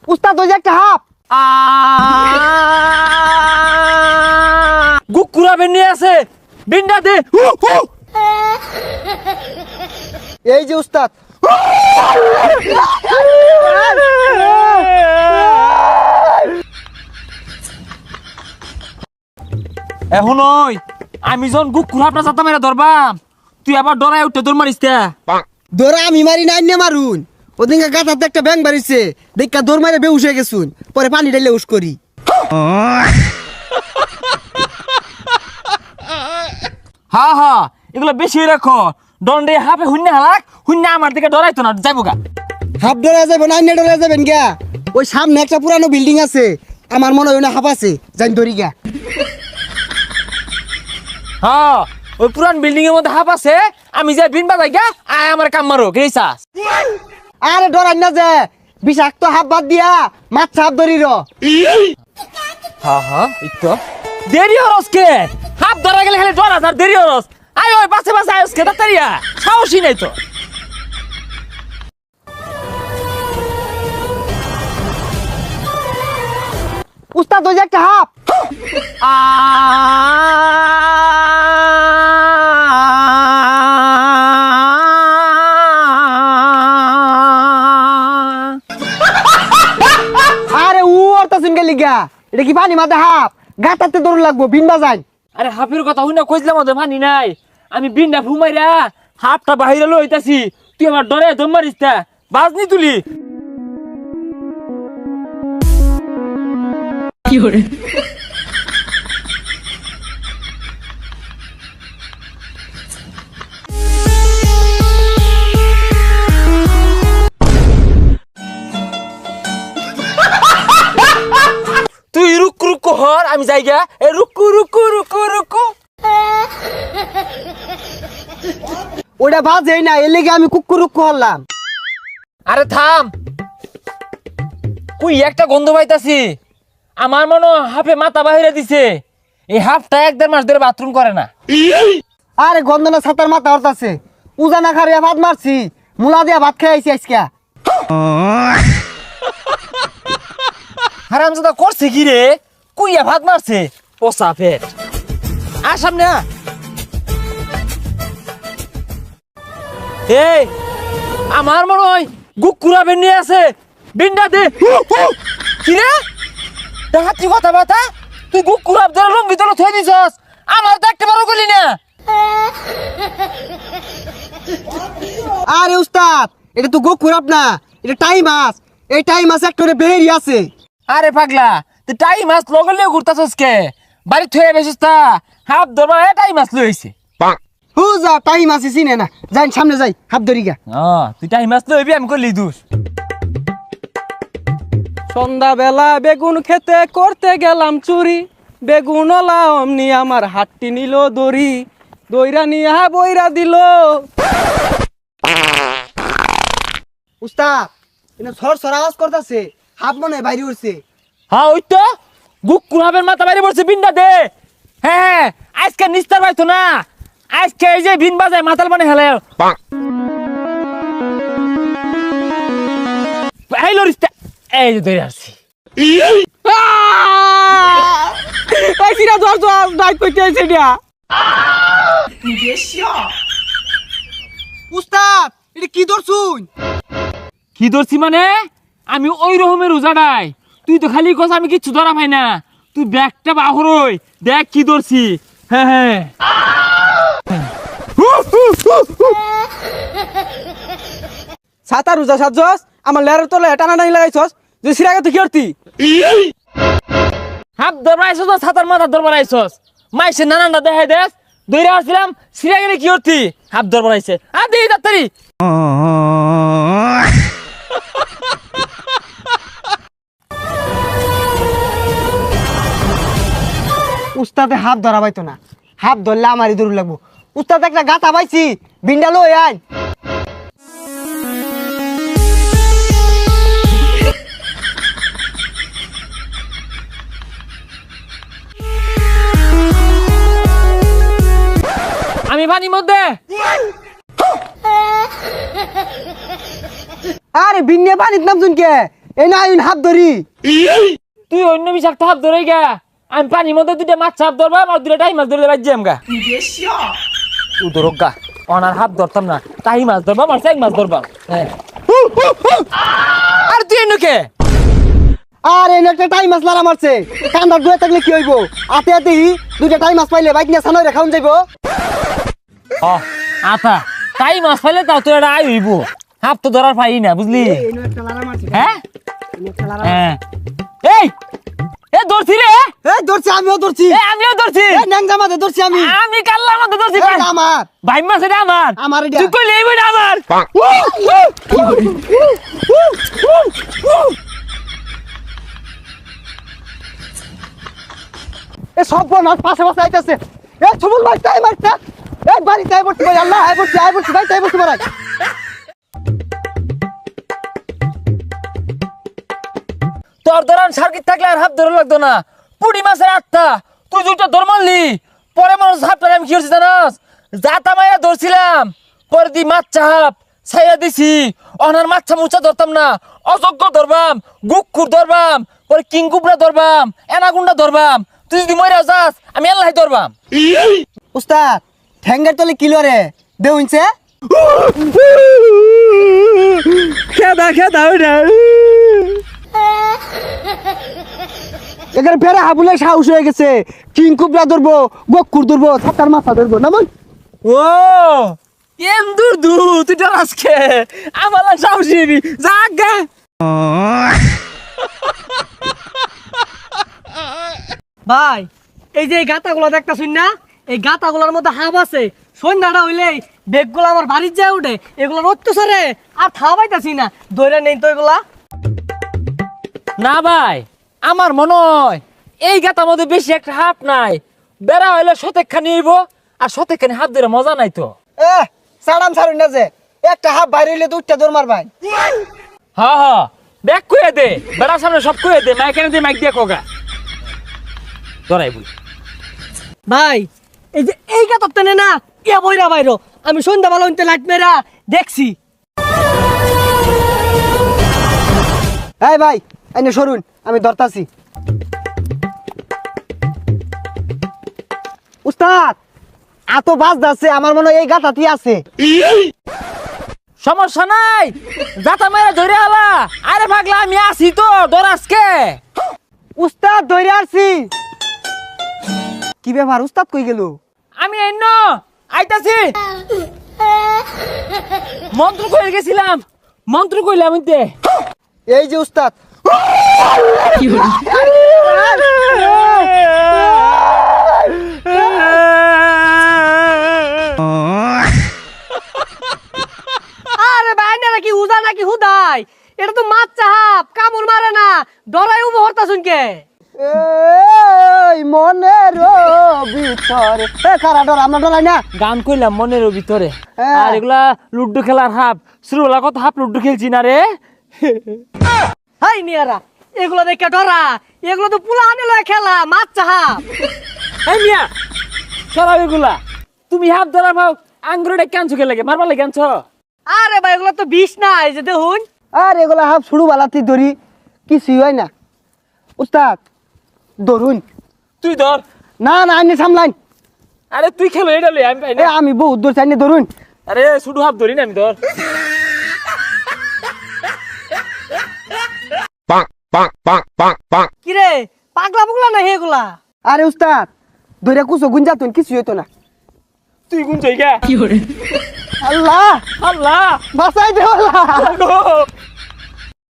উস্তাদ ওই যে একটা হাফ গুকুরা বেরিয়ে আছে বিন্ডা দে এই যে উস্তাদ এখন ওই আমি যখন গুকুরা আপনার যাতা মেরা ধরবাম তুই আবার ডরাই উঠতে দৌড় মারিস তা দৌড়া আমি মারি নাই না মারুন ওদিনকে গাছাতে একটা ব্যাং বাড়িছে দেখা দৌড় মারে বেউস হয়ে গেছুন পরে পানি ঢেলে উস করি হা হা এগুলো বেশি রাখো দণ্ডে হাফে শূন্য হালাক শূন্য আমার দিকে ডরাইতো না যাইব গা হাফ ডরে যাবেন না ডরে যাবেন গা ওই সামনে একটা পুরানো বিল্ডিং আছে আমার মনে হয় না হাফ আছে জানি ধরি গা হ্যাঁ ওই পুরান বিল্ডিং এর মধ্যে হাফ আছে আমি যে বিন বাজাই গা আয় আমার কাম মারো কেসা আরে ডরাই না যে বিষাক্ত হাফ বাদ দিয়া মাছ হাফ ধরি র হ্যাঁ হ্যাঁ ইতো দেরি হরস কে হাফ ধরা গেলে খালি ডরা আর দেরি হরস আয় ওই পাশে পাশে আয়স কে তাড়াতাড়িয়া সাহসই নাই তো উস্তাদ ওই যে একটা হাফ আরে উ অর্থাৎ গেলি গা এটা কি পানি মাথা হাফ গাতাতে দৌড় লাগবো বিন বাজাই আরে হাফের কথা হই না কইছিলাম ওদের মানি নাই আমি বিনটা ফুমাইরা হাফটা বাহিরে লইতাছি তুই আমার ডরে দম মারিস তা বাজনি তুলি কি করে তুই রুক রুক হর আমি যাইগা এ রুকু রুকু রুকু রুকু ওটা বাজে না এর লেগে আমি কুকুর হলাম আরে থাম কুই একটা গন্ধ পাইতাছি আমার মনে হয় হাফে মাথা বাহিরে দিছে এই হাফটা 1-1.5 মাস ধরে বাথরুম করে না আরে গন্ধনা ছাতার মাথা হরতাছে পূজা না খারিয়া ভাত মারছি মুলা দিয়া ভাত খেয়ে আইছি আজকে হারামজাদা করছে কি রে কুইয়া ভাত মারছে পোসা পেট আর সামনে আ। এই আমার মনে হয় গুকুরা বেরিয়ে আছে বিন্ডা দে কি রে দেখাচ্ছি কথা বাতা তুই গুকুরা ধরে লঙ্গি তোর থই দিছস আমার তো একটা বারো করলি না আরে উস্তাদ এটা তো গোকুরাপ না এটা টাইম মাছ এই টাইম মাছ একটা বেরি আছে আরে পাগলা তুই টাইম মাছ লগলে ঘুরতাছস কে বাড়ি থয়ে বেসিস তা হাফ ধরবা টাইম মাছ লইছে হু যা টাইম মাছ চিনে না যাই সামনে যাই হাত ধরি গা তুই টাইম মাছ লইবি আমি করলি দোষ সন্ধ্যাবেলা বেগুন খেতে করতে গেলাম চুরি বেগুন অমনি আমার হাতটি নিল দড়ি দইরা নিয়া বইরা দিল উস্তাদ এটা সর আওয়াজ করতেছে হাত মনে হয় বাইরে উঠছে হ্যাঁ ওই তো গুকুরাবের মাথা বাইরে পড়ছে বিনটা দে হ্যাঁ আজকে নিস্তার পাইতো না আজকে এই যে বিন বাজায় মাতাল বানে হেলে এই লরিস্তা এই যে ধরে আসছি এই সিরা ধর ধর ডাক কইতে আইছে দিয়া উস্তাদ এটা কি ধরছুন কি ধরছি মানে আমি ওই রকমের উজাড়াই তুই তো খালি কস আমি কিচ্ছু ধরা পাই না তুই ব্যাগটা বাহরই দেখ কি ধরছি হ্যাঁ হ্যাঁ ছাতা রুজা সাজছস আমার লেরের তলে টানা টানি লাগাইছস যে সিরাকে তুই কি করতি হাত ধরবা আইসস না ছাতার মাথা ধরবা আইসস মাইসে নানানটা দেখাই দেখ দৌড়ে আসছিলাম সিরা গেলে কি করতি হাত ধরবা আইসে আর দিই তাড়াতাড়ি উস্তাদে হাত ধরা পাইতো না হাত ধরলে আমারই দূর লাগবো উস্তাদ একটা গাতা পাইছি বিন্ডা লই আয় আমি পানির মধ্যে আরে বিন্নে পানির নাম শুনকে এই না আইন হাত ধরি তুই অন্য বিষাক্ত হাত ধরে গা আমি পানির মধ্যে দুইটা মাছ চাপ ধরবাম আর দুইটা টাই মাছ ধরলে বাজ্যাম গা তুই ধরক গা অনার হাত ধরতাম না টাই মাছ ধরবাম আর চাই মাছ ধরবাম হ্যাঁ আর তুই এনুকে আর এনে একটা টাইম মাছ লারা মারছে কান্দার দুয়ে থাকলে কি হইব আতে আতে দুইটা টাইম মাছ পাইলে বাইক নিয়ে সানরে খাওন যাইব আতা টাই মাছ পাইলে তাও তো এটা আই হইব হাত তো ধরার পাই না বুঝলি হ্যাঁ হ্যাঁ এই এ ধরছি রে এই ধরছি আমিও ধরছি এ আমিও ধরছি এই ন্যাংজা মাঝে ধরছি আমি কাল্লার মধ্যে ধরছি এটা আমার ভাই মাছ এটা আমার আমার এটা তুই কইলে এই বইটা আমার এ সব মাছ পাশে পাশে আইতাছে এ সুমন ভাই টাইম মারটা এই বাড়ি তাই বলছি ভাই আল্লাহ আই বলছি ভাই তাই বলছি ভাই তোর ধরান সার্কিট থাকলে আর হাত ধরে লাগতো না পুড়ি মাছের আত্মা তুই দুইটা ধর মারলি পরে মানুষ হাতটা আমি কি করছি জানাস জাতা মাইয়া ধরছিলাম পরে দি মাছ চাপ ছাইয়া দিছি অনার মাছা মুছা ধরতাম না অযোগ্য ধরবাম গুকুর ধরবাম পরে কিংকুবরা ধরবাম এনাগুন্ডা ধরবাম তুই যদি মরে যাস আমি আল্লাহ ধরবাম উস্তাদ ঠ্যাঙ্গার তলে কিলো রে দেউইনছে খেদা ওইটা এখানে বেড়া হাবুলে সাহস হয়ে গেছে কিংকুবরা ধরবো গকুর ধরবো ছাতার মাথা ধরবো না মন ও এম দূর তুই তো আজকে আমার সাহসী জাগা ভাই এই যে গাতাগুলো দেখতাছুন না এই গাতাগুলোর মধ্যে হাব আছে সন্ধ্যাটা হইলে বেগগুলো আমার বাড়ির যায় উঠে এগুলোর অত্যাচারে আর থাবাইতাছি না দইরা নেই তো এগুলা না ভাই আমার মনে হয় এই গাতার মধ্যে বেশি একটা হাফ নাই বেড়া হইলে শতেকখানি হইব আর শতেকখানি হাত ধরে মজা নাই তো এ সাড়াম ছাড়ুন না যে একটা হাফ বাইরে হইলে তো উঠতে দৌড় মারবাই হ্যাঁ হ্যাঁ ব্যাগ কুয়ে দে বেড়ার সামনে সব কুয়ে দে মাইক এনে দিয়ে মাইক দিয়ে কোগা ধরাই বল ভাই এই যে এই গাতার টেনে না কে বইরা বাইরো আমি সন্ধ্যাবেলা হইতে লাইট মেরা দেখছি এই ভাই এনে সরুন আমি ধরতাছি উস্তাদ এত বাস যাচ্ছে আমার মনে হয় এই গাতাতি আছে সমস্যা নাই যাতা মেরে ধরে আলা আরে পাগলা আমি আসি তো ডরাসকে উস্তাদ ধরে আসছি কি ব্যাপার উস্তাদ কই গেল আমি এন্ন আইতাছি মন্ত্র কইলে গেছিলাম মন্ত্র কইলাম ইতে এই যে উস্তাদ আরে ভাই না নাকি হুদা নাকি হুদাই এটা তো মাছ চাহাপ কামড় মারে না ডরাই উবো হরতাছুন কে এই মনের ভিতরে এ খারা ডর আমরা ডরাই না গান কইলাম মনের ভিতরে হ্যাঁ। আর এগুলা লুড্ডু খেলার হাফ শুরুবেলা কত হাফ লুড্ডু খেলছি না রে হাই নিয়ারা এগুলো দেখে ডরা এগুলো তো পুলা আনে লয় খেলা মাছ চাহাপ এই মিয়া সরাব এগুলা তুমি হাফ ধরা ভাও আঙ্গুরে কেনছো কে লাগে মারবা লাগে কেনছো আরে ভাই এগুলো তো বিষ না এই যে দেখুন আর এগুলা হাফ শুরু বালাতি ধরি কিছুই হয় না উস্তাদ ধরুন তুই ধর না না আইনে সামলাইন আরে তুই খেলো এটা লই আমি পাই এ না আমি বহুত দূর চাইনে ধরুন আরে শুধু হাফ ধরি না আমি ধর কিরে পাগলা পুগলা না এগুলা আরে উস্তাদ ধরে কুছো গুঞ্জাতুন কিছুই হইতো না তুই কোন জায়গা আল্লাহ আল্লাহ বাঁচাই দে আল্লাহ